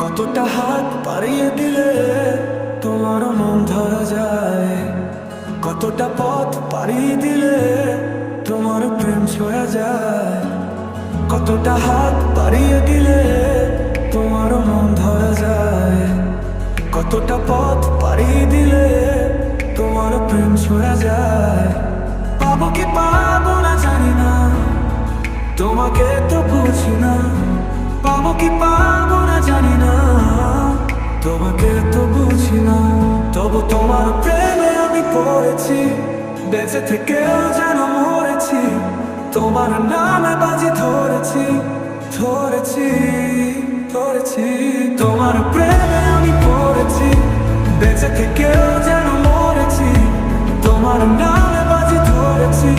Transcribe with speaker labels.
Speaker 1: কতটা হাত বাড়িয়ে দিলে তোমার মন ধরা যায়, কতটা পথ পাড়িয়ে দিলে তোমার প্রেম ছোঁয়া যায়, কতটা হাত বাড়িয়ে দিলে তোমার মন ধরা যায়, কতটা পথ পাড়িয়ে দিলে তোমার প্রেম ছোঁয়া যায়। পাবো কি পাবো না জানি না, তোমাকে তো বুঝি না। পাবো কি পাবো না জানি না, তোমাকে তো বুঝি না। তবু তোমার প্রেমে আমি পড়েছি, বেঁচে থেকেও যেন মরেছি। তোমার নামে বাজি ধরেছি, ধরেছি, ধরেছি। তোমার প্রেমে আমি পড়েছি, বেঁচে থেকেও যেন মরেছি। তোমার নামে বাজি ধরেছি।